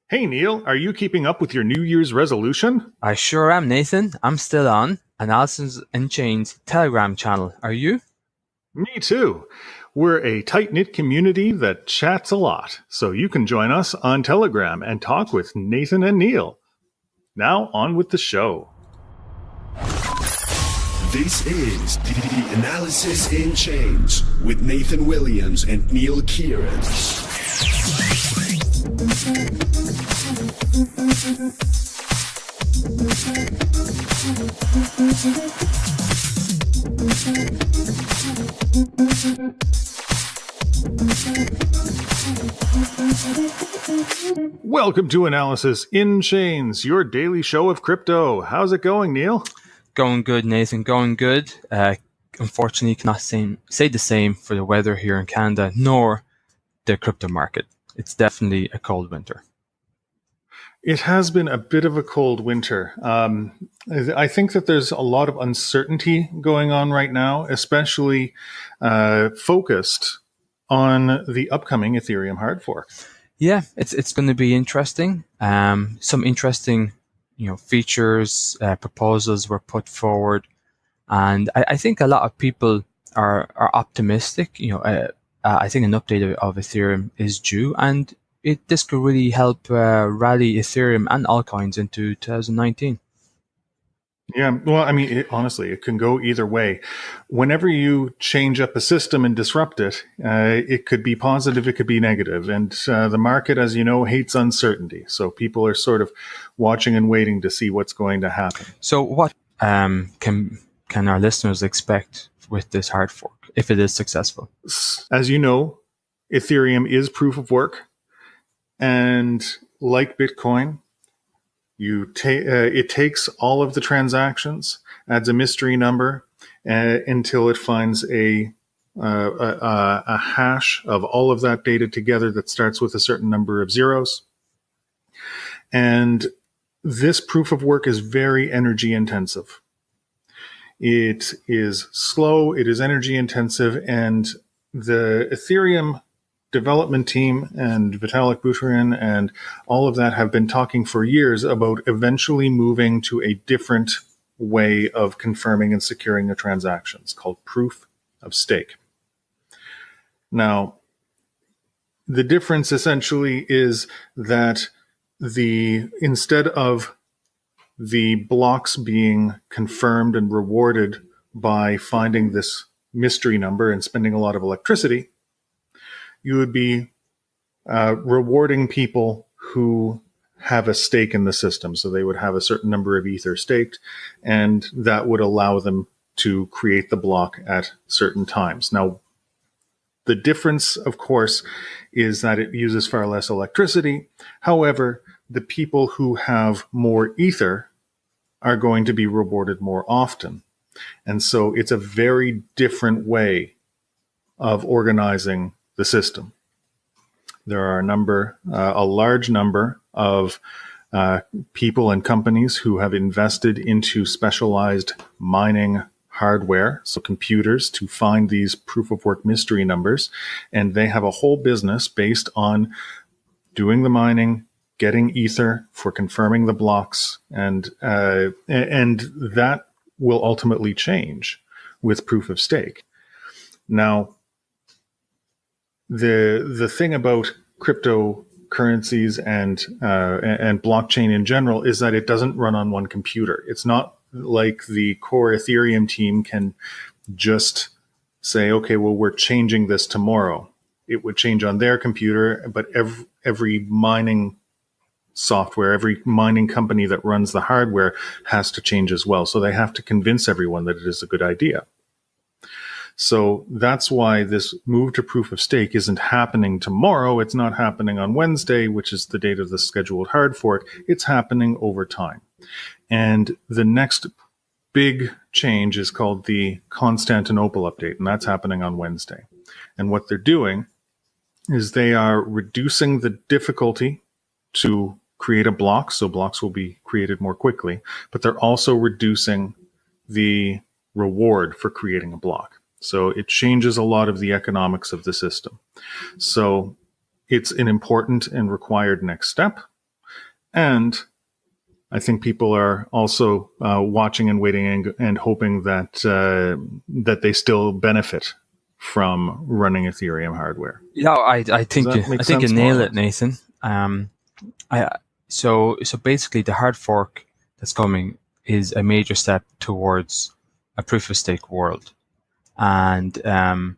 Hey Neil, are you keeping up with your New Year's resolution? I sure am, Nathan. I'm still on Analysis in Chains Telegram channel. Are you? Me too. We're a tight-knit community that chats a lot, so you can join us on Telegram and talk with Nathan and Neil. Now on with the show. This is the Analysis in Chains with Nathan Williams and Neil Kieran. Welcome to Analysis in Chains, your daily show of crypto. How's it going, Neil? Going good, Nathan. Going good. Unfortunately, cannot say the same for the weather here in Canada, nor the crypto market. It's definitely a cold winter. It has been a bit of a cold winter. I think that there's a lot of uncertainty going on right now, especially focused on the upcoming Ethereum hard fork. Yeah, it's going to be interesting. Some interesting, features, proposals were put forward, and I think a lot of people are optimistic. I think an update of Ethereum is due, and this could really help rally Ethereum and altcoins into 2019. Yeah, well, I mean, honestly, it can go either way. Whenever you change up a system and disrupt it, it could be positive, it could be negative. And the market, as you know, hates uncertainty. So people are sort of watching and waiting to see what's going to happen. So what can our listeners expect with this hard fork if it is successful? As you know, Ethereum is proof of work. And like Bitcoin, it takes all of the transactions, adds a mystery number until it finds a hash of all of that data together that starts with a certain number of zeros. And this proof of work is very energy intensive. It is slow, it is energy intensive, and the Ethereum development team and Vitalik Buterin and all of that have been talking for years about eventually moving to a different way of confirming and securing the transactions called proof of stake. Now, the difference essentially is that instead of the blocks being confirmed and rewarded by finding this mystery number and spending a lot of electricity, you would be rewarding people who have a stake in the system. So they would have a certain number of ether staked, and that would allow them to create the block at certain times. Now, the difference, of course, is that it uses far less electricity. However, the people who have more ether are going to be rewarded more often. And so it's a very different way of organizing the system. There are a large number of people and companies who have invested into specialized mining hardware, so computers, to find these proof of work mystery numbers. And they have a whole business based on doing the mining, getting ether for confirming the blocks, and that will ultimately change with proof of stake. Now, the thing about cryptocurrencies and blockchain in general is that it doesn't run on one computer. It's not like the core Ethereum team can just say, okay, well, we're changing this tomorrow. It would change on their computer, but every mining software, every mining company that runs the hardware has to change as well. So they have to convince everyone that it is a good idea. So that's why this move to proof of stake isn't happening tomorrow. It's not happening on Wednesday, which is the date of the scheduled hard fork. It's happening over time. And the next big change is called the Constantinople update, and that's happening on Wednesday. And what they're doing is they are reducing the difficulty to create a block, so blocks will be created more quickly, but they're also reducing the reward for creating a block. So it changes a lot of the economics of the system. So it's an important and required next step. And I think people are also watching and waiting and hoping that that they still benefit from running Ethereum hardware. Yeah, I think that make I think you sense, nail more or it, Nathan. So basically, the hard fork that's coming is a major step towards a proof of stake world, and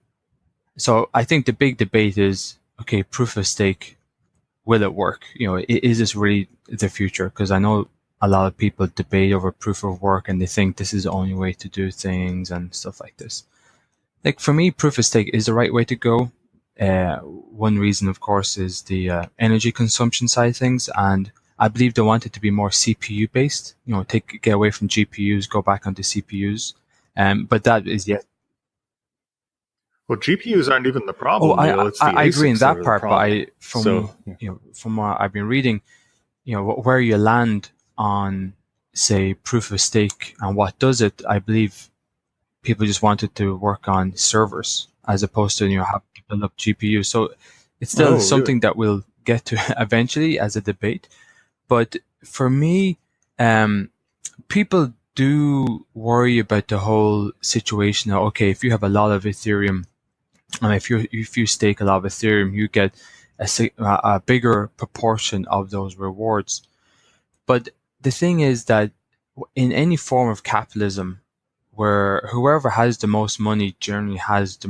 so I think the big debate is, okay, proof of stake, will it work? Is this really the future? Because I know a lot of people debate over proof of work, and they think this is the only way to do things and stuff like this. Like, for me, proof of stake is the right way to go. One reason, of course, is the energy consumption side of things, and I believe they want it to be more CPU based. Get away from GPUs, go back onto CPUs. But that is yet. Well, GPUs aren't even the problem. It's the I agree in ASICs that part, but So, from what I've been reading, where you land on, say, proof of stake and what does it, I believe people just wanted to work on servers as opposed to have to build up GPUs. So it's still something that we'll get to eventually as a debate. But for me, people do worry about the whole situation. Okay, if you have a lot of Ethereum, and if you stake a lot of Ethereum, you get a bigger proportion of those rewards. But the thing is that in any form of capitalism, where whoever has the most money generally has the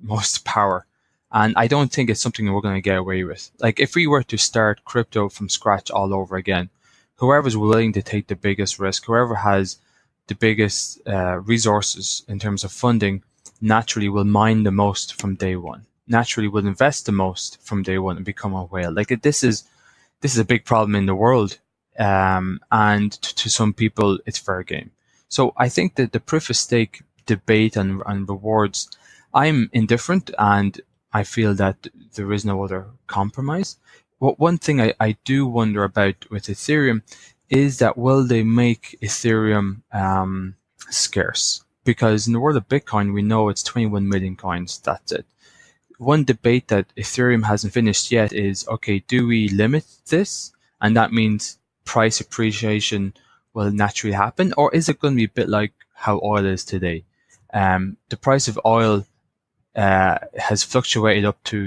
most power. And I don't think it's something we're going to get away with. Like, if we were to start crypto from scratch all over again, whoever's willing to take the biggest risk, whoever has the biggest resources in terms of funding, naturally will mine the most from day one. Naturally will invest the most from day one and become a whale. Like, this is a big problem in the world. And to some people, it's fair game. So I think that the proof of stake debate and rewards, I'm indifferent, and I feel that there is no other compromise. One thing I do wonder about with Ethereum is that will they make Ethereum scarce? Because in the world of Bitcoin, we know it's 21 million coins. That's it. One debate that Ethereum hasn't finished yet is, okay, do we limit this? And that means price appreciation will naturally happen, or is it going to be a bit like how oil is today? The price of oil has fluctuated up to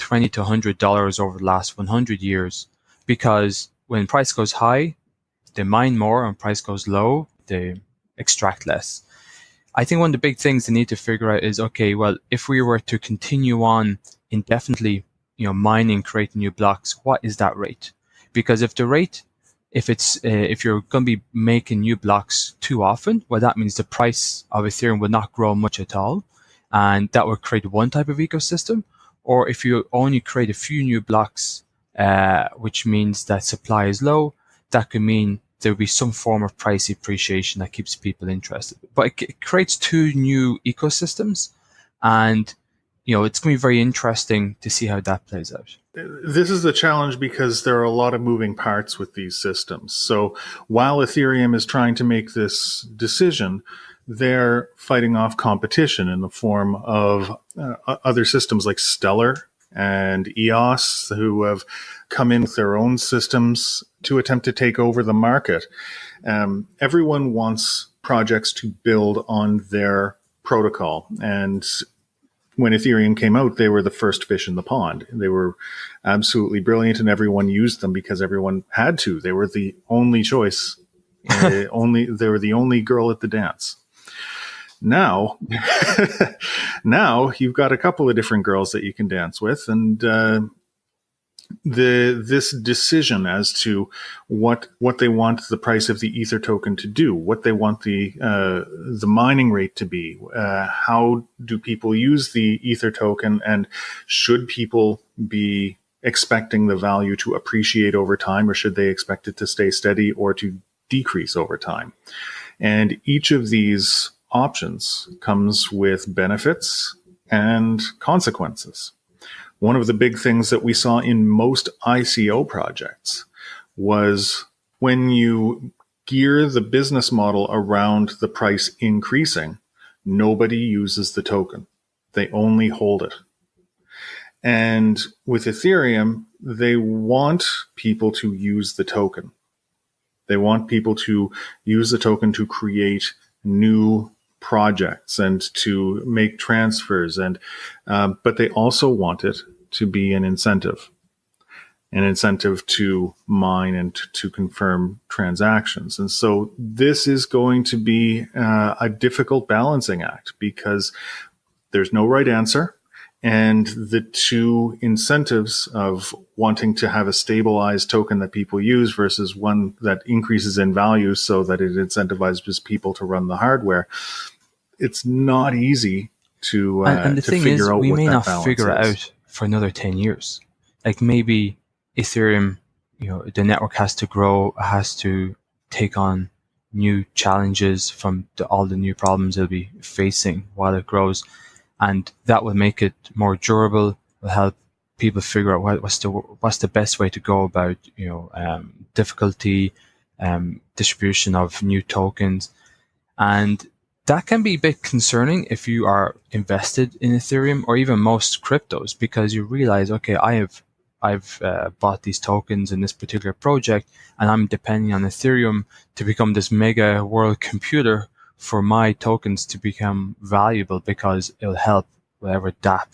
$20 to $100 over the last 100 years, because when price goes high, they mine more, and price goes low, they extract less. I think one of the big things they need to figure out is, okay, well, if we were to continue on indefinitely, mining, creating new blocks, what is that rate? Because if the rate, if you're going to be making new blocks too often, well, that means the price of Ethereum will not grow much at all, and that will create one type of ecosystem. Or if you only create a few new blocks, which means that supply is low, that could mean there will be some form of price appreciation that keeps people interested. But it creates two new ecosystems, and it's going to be very interesting to see how that plays out. This is the challenge because there are a lot of moving parts with these systems. So while Ethereum is trying to make this decision, they're fighting off competition in the form of other systems like Stellar and EOS, who have come in with their own systems to attempt to take over the market. Everyone wants projects to build on their protocol, and when Ethereum came out, they were the first fish in the pond. They were absolutely brilliant, and everyone used them because everyone had to. They were the only choice. They were the only girl at the dance. Now, you've got a couple of different girls that you can dance with, and this decision as to what they want the price of the Ether token to do, what they want the mining rate to be, how do people use the Ether token, and should people be expecting the value to appreciate over time, or should they expect it to stay steady or to decrease over time? And each of these options comes with benefits and consequences. One of the big things that we saw in most ICO projects was when you gear the business model around the price increasing, nobody uses the token. They only hold it. And with Ethereum, they want people to use the token. They want people to use the token to create new projects and to make transfers, and but they also want it to be an incentive to mine and to confirm transactions. And so this is going to be a difficult balancing act, because there's no right answer. And the two incentives of wanting to have a stabilized token that people use versus one that increases in value so that it incentivizes people to run the hardware, it's not easy to and the to thing figure is, out we what may that not balance figure it is. out for another 10 years. Like maybe Ethereum, the network has to grow, has to take on new challenges from all the new problems it'll be facing while it grows. And that will make it more durable, will help people figure out what's the best way to go about, difficulty, distribution of new tokens. And that can be a bit concerning if you are invested in Ethereum or even most cryptos, because you realize, okay, I've bought these tokens in this particular project, and I'm depending on Ethereum to become this mega world computer for my tokens to become valuable, because it'll help whatever DApp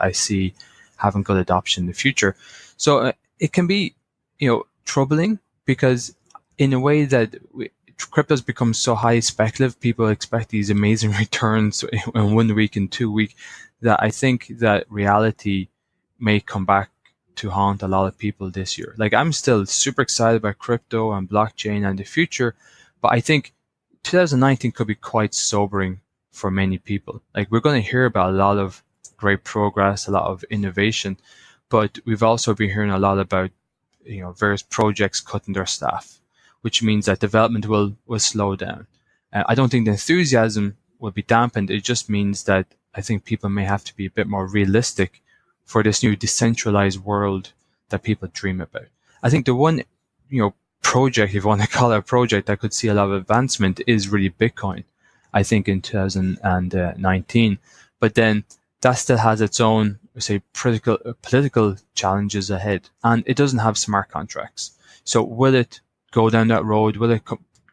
I see having good adoption in the future. So it can be troubling, because in a way that crypto's become so high speculative, people expect these amazing returns in 1 week and 2 weeks, that I think that reality may come back to haunt a lot of people this year. Like, I'm still super excited about crypto and blockchain and the future, but I think 2019 could be quite sobering for many people. Like, we're going to hear about a lot of great progress, a lot of innovation, but we've also been hearing a lot about various projects cutting their staff, which means that development will slow down. I don't think the enthusiasm will be dampened. It just means that I think people may have to be a bit more realistic for this new decentralized world that people dream about. I think the one, project, if you want to call it a project, that could see a lot of advancement is really Bitcoin, I think, in 2019. But then that still has its own, say, political challenges ahead, and it doesn't have smart contracts. So will it go down that road? Will it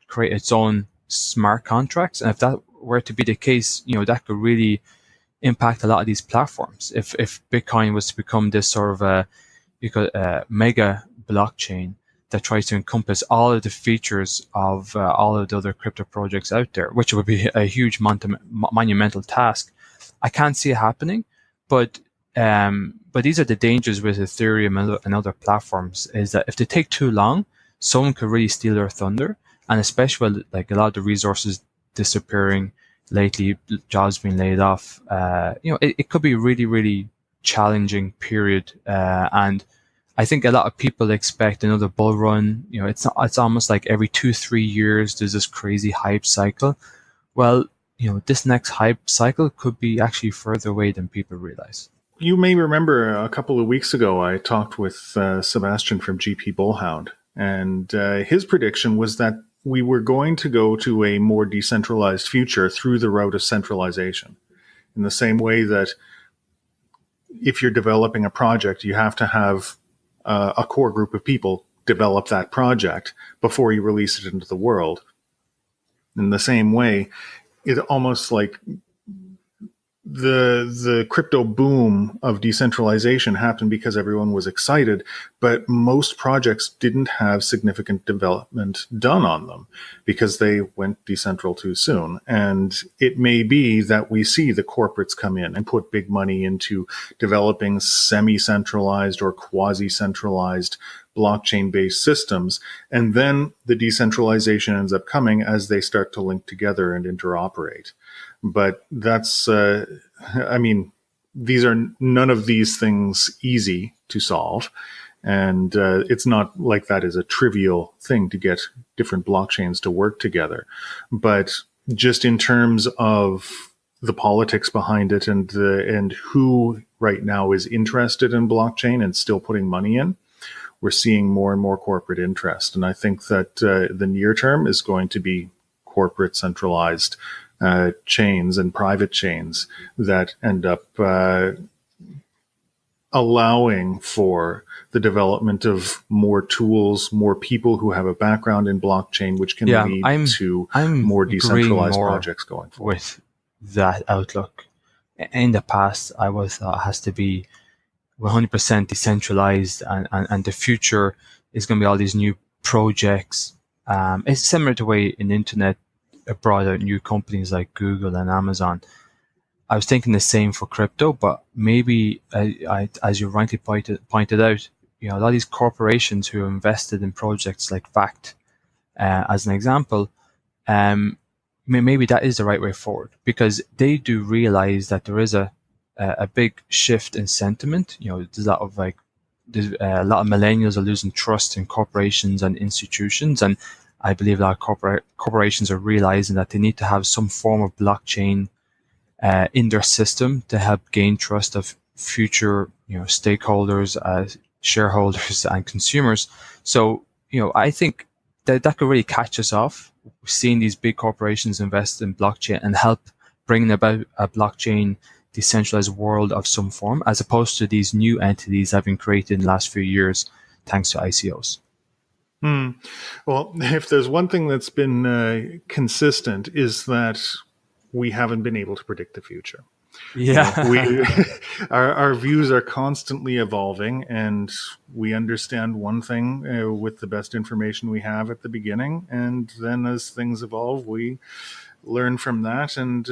create its own smart contracts? And if that were to be the case, that could really impact a lot of these platforms. If Bitcoin was to become this sort of a mega blockchain that tries to encompass all of the features of all of the other crypto projects out there, which would be a huge monumental task. I can't see it happening, but these are the dangers with Ethereum and other platforms, is that if they take too long, someone could really steal their thunder, and especially with, like, a lot of the resources disappearing lately, jobs being laid off. It could be a really, really challenging period, and I think a lot of people expect another bull run. It's almost like every 2-3 years there's this crazy hype cycle. Well, this next hype cycle could be actually further away than people realize. You may remember a couple of weeks ago, I talked with Sebastian from GP Bullhound, and his prediction was that we were going to go to a more decentralized future through the route of centralization. In the same way that if you're developing a project, you have to have a core group of people develop that project before you release it into the world. In the same way, it almost like the crypto boom of decentralization happened because everyone was excited, but most projects didn't have significant development done on them because they went decentral too soon. And it may be that we see the corporates come in and put big money into developing semi-centralized or quasi-centralized blockchain-based systems, and then the decentralization ends up coming as they start to link together and interoperate. But that's, these are none of these things easy to solve. And it's not like that is a trivial thing to get different blockchains to work together. But just in terms of the politics behind it and who right now is interested in blockchain and still putting money in, we're seeing more and more corporate interest. And I think that the near term is going to be corporate centralized chains and private chains that end up allowing for the development of more tools, more people who have a background in blockchain, which can lead to more decentralized projects going forward. With that outlook. In the past, I always thought it has to be 100% decentralized, and the future is going to be all these new projects. It's similar to the way in the internet brought out new companies like Google and Amazon. I was thinking the same for crypto, but maybe, as you rightly pointed out, a lot of these corporations who are invested in projects like Fact, as an example, maybe that is the right way forward, because they do realize that there is a big shift in sentiment. There's a lot of millennials are losing trust in corporations and institutions, and I believe a lot of corporations are realizing that they need to have some form of blockchain in their system to help gain trust of future stakeholders, shareholders, and consumers. So I think that could really catch us off, seeing these big corporations invest in blockchain and help bring about a blockchain decentralized world of some form, as opposed to these new entities that have been created in the last few years thanks to ICOs. Well, if there's one thing that's been consistent, is that we haven't been able to predict the future. Yeah. Our views are constantly evolving, and we understand one thing with the best information we have at the beginning, and then as things evolve, we learn from that and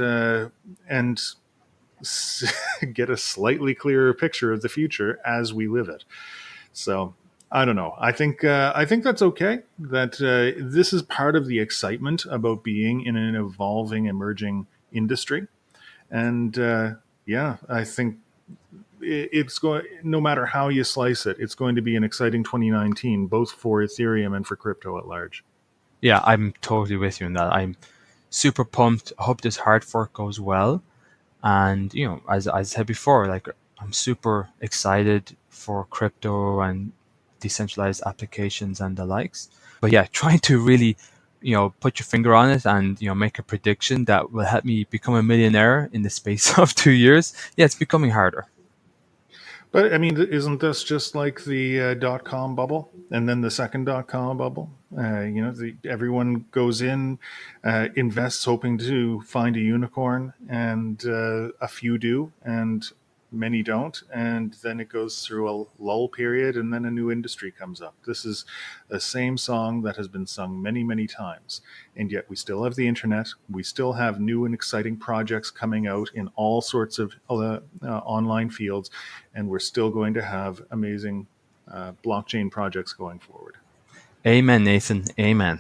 get a slightly clearer picture of the future as we live it. So I don't know. I think that's okay. That this is part of the excitement about being in an evolving, emerging industry. And I think it's going, no matter how you slice it, it's going to be an exciting 2019, both for Ethereum and for crypto at large. Yeah, I'm totally with you on that. I'm super pumped. I hope this hard fork goes well. And, as I said before, I'm super excited for crypto and decentralized applications and the likes. But yeah, trying to really put your finger on it and, make a prediction that will help me become a millionaire in the space of 2 years. Yeah, it's becoming harder. But I mean, isn't this just like the .com bubble and then the second .com bubble? Everyone goes in, invests hoping to find a unicorn, and a few do, and many don't, and then it goes through a lull period, and then a new industry comes up. This is the same song that has been sung many, many times, and yet we still have the internet. We still have new and exciting projects coming out in all sorts of online fields, and we're still going to have amazing blockchain projects going forward. Amen, Nathan. Amen.